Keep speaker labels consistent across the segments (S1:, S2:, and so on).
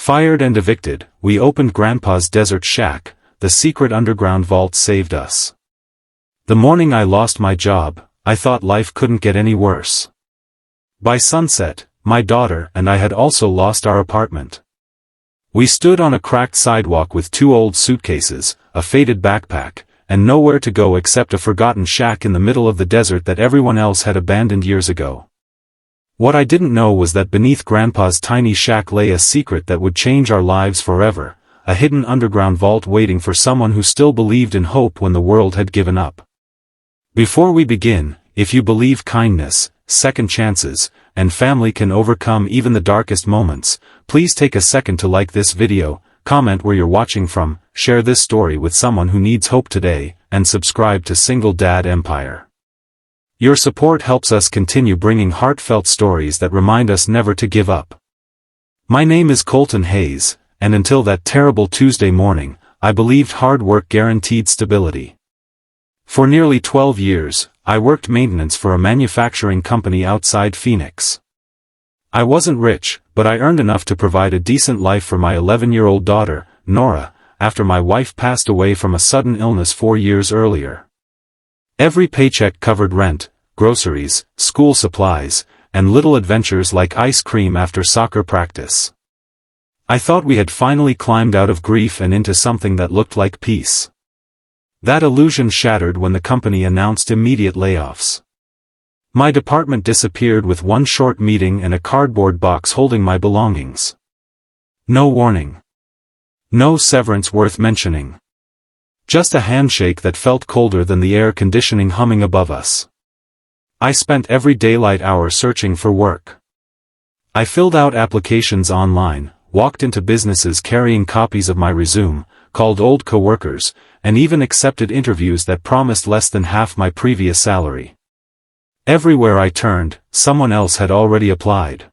S1: Fired and evicted, we opened Grandpa's desert shack. The secret underground vault saved us. The morning I lost my job, I thought life couldn't get any worse. By sunset, my daughter and I had also lost our apartment. We stood on a cracked sidewalk with 2 old suitcases, a faded backpack, and nowhere to go except a forgotten shack in the middle of the desert that everyone else had abandoned years ago. What I didn't know was that beneath Grandpa's tiny shack lay a secret that would change our lives forever, a hidden underground vault waiting for someone who still believed in hope when the world had given up. Before we begin, if you believe kindness, second chances, and family can overcome even the darkest moments, please take a second to like this video, comment where you're watching from, share this story with someone who needs hope today, and subscribe to Single Dad Empire. Your support helps us continue bringing heartfelt stories that remind us never to give up. My name is Colton Hayes, and until that terrible Tuesday morning, I believed hard work guaranteed stability. For nearly 12 years, I worked maintenance for a manufacturing company outside Phoenix. I wasn't rich, but I earned enough to provide a decent life for my 11-year-old daughter, Nora, after my wife passed away from a sudden illness 4 years earlier. Every paycheck covered rent, groceries, school supplies, and little adventures like ice cream after soccer practice. I thought we had finally climbed out of grief and into something that looked like peace. That illusion shattered when the company announced immediate layoffs. My department disappeared with one short meeting and a cardboard box holding my belongings. No warning. No severance worth mentioning. Just a handshake that felt colder than the air conditioning humming above us. I spent every daylight hour searching for work. I filled out applications online, walked into businesses carrying copies of my resume, called old coworkers, and even accepted interviews that promised less than half my previous salary. Everywhere I turned, someone else had already applied.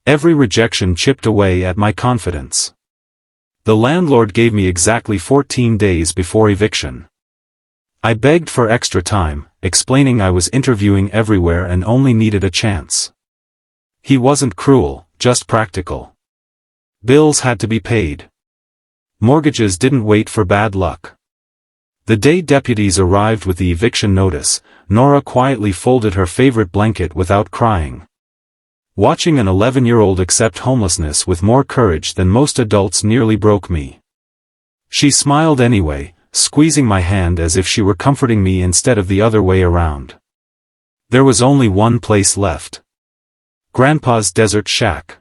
S1: Every rejection chipped away at my confidence. The landlord gave me exactly 14 days before eviction. I begged for extra time, explaining I was interviewing everywhere and only needed a chance. He wasn't cruel, just practical. Bills had to be paid. Mortgages didn't wait for bad luck. The day deputies arrived with the eviction notice, Nora quietly folded her favorite blanket without crying. Watching an 11-year-old accept homelessness with more courage than most adults nearly broke me. She smiled anyway, squeezing my hand as if she were comforting me instead of the other way around. There was only one place left. Grandpa's desert shack.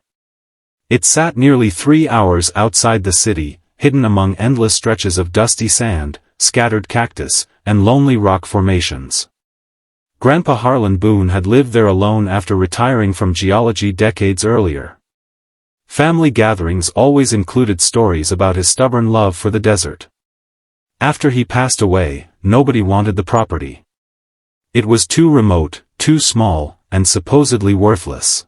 S1: It sat nearly 3 hours outside the city, hidden among endless stretches of dusty sand, scattered cactus, and lonely rock formations. Grandpa Harlan Boone had lived there alone after retiring from geology decades earlier. Family gatherings always included stories about his stubborn love for the desert. After he passed away, nobody wanted the property. It was too remote, too small, and supposedly worthless.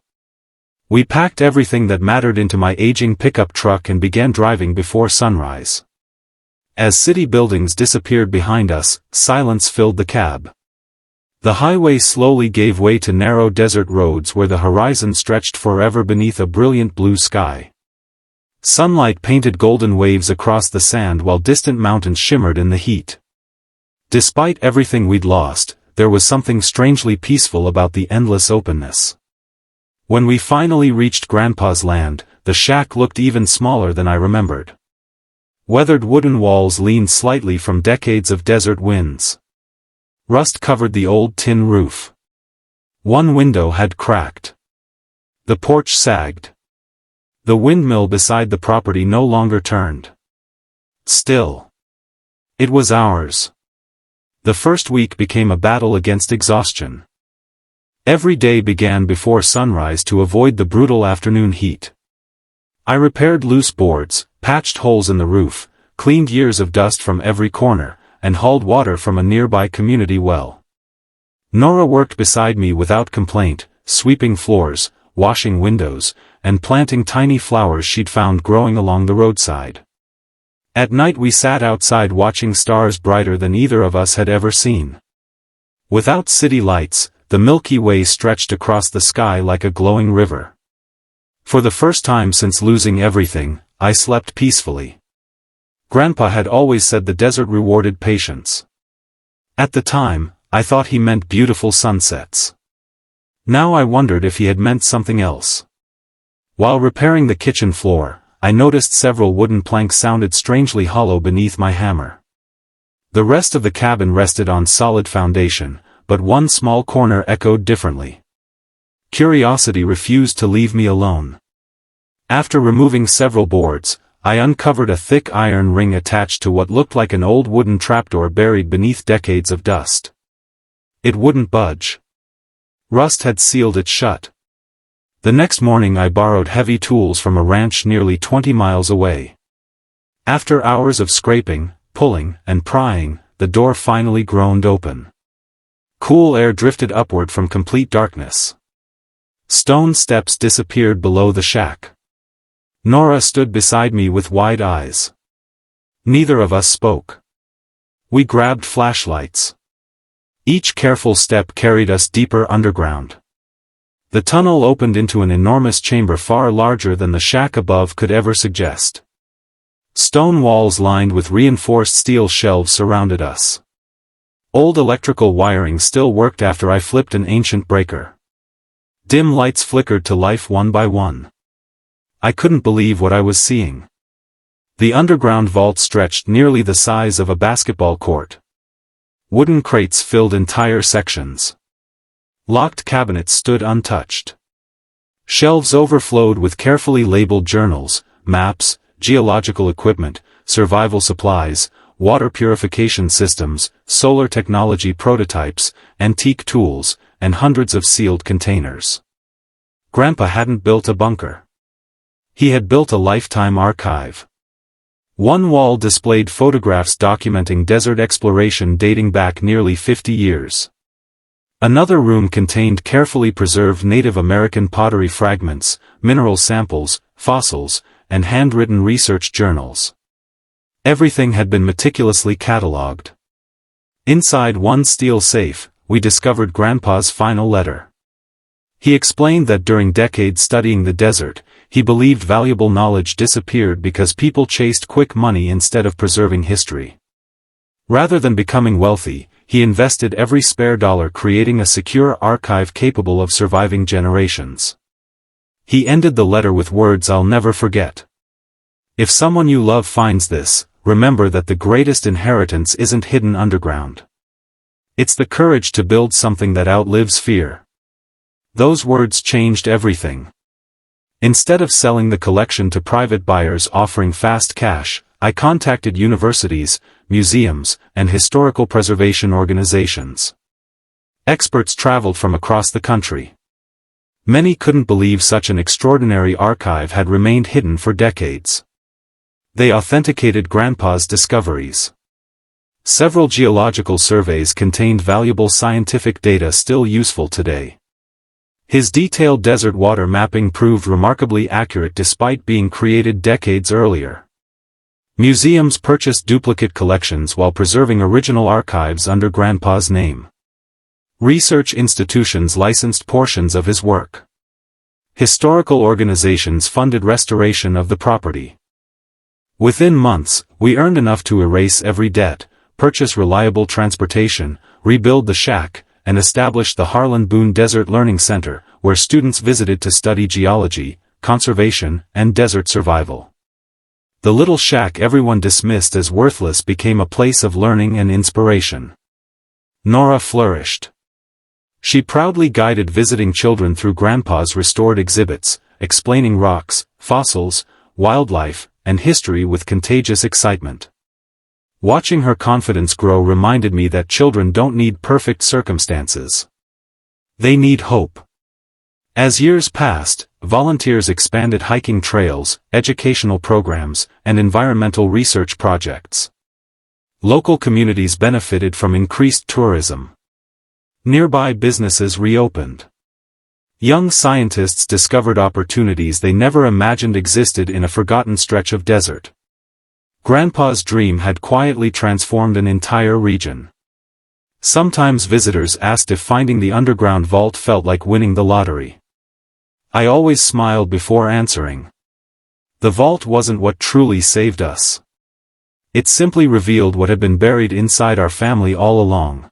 S1: We packed everything that mattered into my aging pickup truck and began driving before sunrise. As city buildings disappeared behind us, silence filled the cab. The highway slowly gave way to narrow desert roads where the horizon stretched forever beneath a brilliant blue sky. Sunlight painted golden waves across the sand while distant mountains shimmered in the heat. Despite everything we'd lost, there was something strangely peaceful about the endless openness. When we finally reached Grandpa's land, the shack looked even smaller than I remembered. Weathered wooden walls leaned slightly from decades of desert winds. Rust covered the old tin roof. One window had cracked. The porch sagged. The windmill beside the property no longer turned. Still. It was ours. The first week became a battle against exhaustion. Every day began before sunrise to avoid the brutal afternoon heat. I repaired loose boards, patched holes in the roof, cleaned years of dust from every corner, and hauled water from a nearby community well. Nora worked beside me without complaint, sweeping floors, washing windows, and planting tiny flowers she'd found growing along the roadside. At night we sat outside watching stars brighter than either of us had ever seen. Without city lights, the Milky Way stretched across the sky like a glowing river. For the first time since losing everything, I slept peacefully. Grandpa had always said the desert rewarded patience. At the time, I thought he meant beautiful sunsets. Now I wondered if he had meant something else. While repairing the kitchen floor, I noticed several wooden planks sounded strangely hollow beneath my hammer. The rest of the cabin rested on solid foundation, but one small corner echoed differently. Curiosity refused to leave me alone. After removing several boards, I uncovered a thick iron ring attached to what looked like an old wooden trapdoor buried beneath decades of dust. It wouldn't budge. Rust had sealed it shut. The next morning I borrowed heavy tools from a ranch nearly 20 miles away. After hours of scraping, pulling, and prying, the door finally groaned open. Cool air drifted upward from complete darkness. Stone steps disappeared below the shack. Nora stood beside me with wide eyes. Neither of us spoke. We grabbed flashlights. Each careful step carried us deeper underground. The tunnel opened into an enormous chamber far larger than the shack above could ever suggest. Stone walls lined with reinforced steel shelves surrounded us. Old electrical wiring still worked after I flipped an ancient breaker. Dim lights flickered to life one by one. I couldn't believe what I was seeing. The underground vault stretched nearly the size of a basketball court. Wooden crates filled entire sections. Locked cabinets stood untouched. Shelves overflowed with carefully labeled journals, maps, geological equipment, survival supplies, water purification systems, solar technology prototypes, antique tools, and hundreds of sealed containers. Grandpa hadn't built a bunker. He had built a lifetime archive. One wall displayed photographs documenting desert exploration dating back nearly 50 years. Another room contained carefully preserved Native American pottery fragments, mineral samples, fossils, and handwritten research journals. Everything had been meticulously catalogued. Inside one steel safe, we discovered Grandpa's final letter. He explained that during decades studying the desert, he believed valuable knowledge disappeared because people chased quick money instead of preserving history. Rather than becoming wealthy, he invested every spare dollar creating a secure archive capable of surviving generations. He ended the letter with words I'll never forget. If someone you love finds this, remember that the greatest inheritance isn't hidden underground. It's the courage to build something that outlives fear. Those words changed everything. Instead of selling the collection to private buyers offering fast cash, I contacted universities, museums, and historical preservation organizations. Experts traveled from across the country. Many couldn't believe such an extraordinary archive had remained hidden for decades. They authenticated Grandpa's discoveries. Several geological surveys contained valuable scientific data still useful today. His detailed desert water mapping proved remarkably accurate despite being created decades earlier. Museums purchased duplicate collections while preserving original archives under Grandpa's name. Research institutions licensed portions of his work. Historical organizations funded restoration of the property. Within months, we earned enough to erase every debt, purchase reliable transportation, rebuild the shack, and established the Harlan Boone Desert Learning Center, where students visited to study geology, conservation, and desert survival. The little shack everyone dismissed as worthless became a place of learning and inspiration. Nora flourished. She proudly guided visiting children through Grandpa's restored exhibits, explaining rocks, fossils, wildlife, and history with contagious excitement. Watching her confidence grow reminded me that children don't need perfect circumstances. They need hope. As years passed, volunteers expanded hiking trails, educational programs, and environmental research projects. Local communities benefited from increased tourism. Nearby businesses reopened. Young scientists discovered opportunities they never imagined existed in a forgotten stretch of desert. Grandpa's dream had quietly transformed an entire region. Sometimes visitors asked if finding the underground vault felt like winning the lottery. I always smiled before answering. The vault wasn't what truly saved us. It simply revealed what had been buried inside our family all along.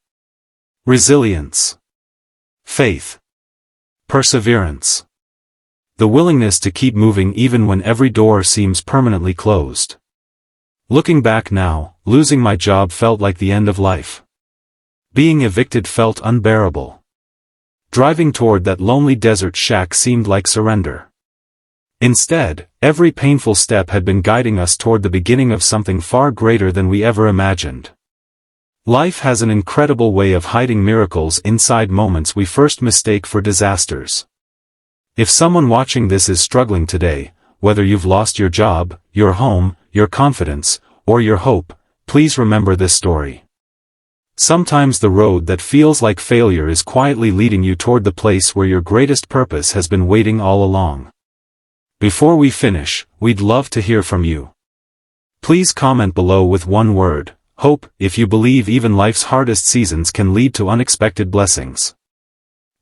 S1: Resilience. Faith. Perseverance. The willingness to keep moving even when every door seems permanently closed. Looking back now, losing my job felt like the end of life. Being evicted felt unbearable. Driving toward that lonely desert shack seemed like surrender. Instead, every painful step had been guiding us toward the beginning of something far greater than we ever imagined. Life has an incredible way of hiding miracles inside moments we first mistake for disasters. If someone watching this is struggling today, whether you've lost your job, your home, your confidence, or your hope, please remember this story. Sometimes the road that feels like failure is quietly leading you toward the place where your greatest purpose has been waiting all along. Before we finish, we'd love to hear from you. Please comment below with one word, hope, if you believe even life's hardest seasons can lead to unexpected blessings.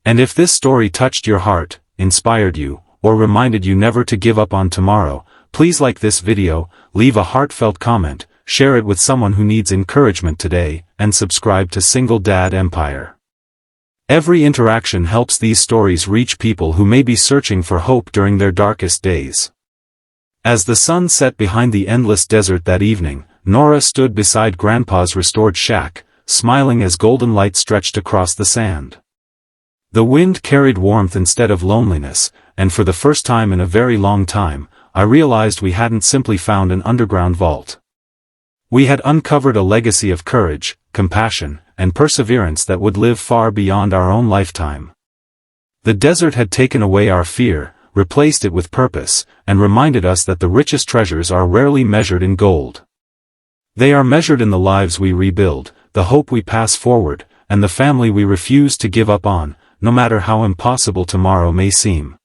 S1: And if this story touched your heart, inspired you, or reminded you never to give up on tomorrow, please like this video, leave a heartfelt comment, share it with someone who needs encouragement today, and subscribe to Single Dad Empire. Every interaction helps these stories reach people who may be searching for hope during their darkest days. As the sun set behind the endless desert that evening, Nora stood beside Grandpa's restored shack, smiling as golden light stretched across the sand. The wind carried warmth instead of loneliness, and for the first time in a very long time, I realized we hadn't simply found an underground vault. We had uncovered a legacy of courage, compassion, and perseverance that would live far beyond our own lifetime. The desert had taken away our fear, replaced it with purpose, and reminded us that the richest treasures are rarely measured in gold. They are measured in the lives we rebuild, the hope we pass forward, and the family we refuse to give up on, no matter how impossible tomorrow may seem.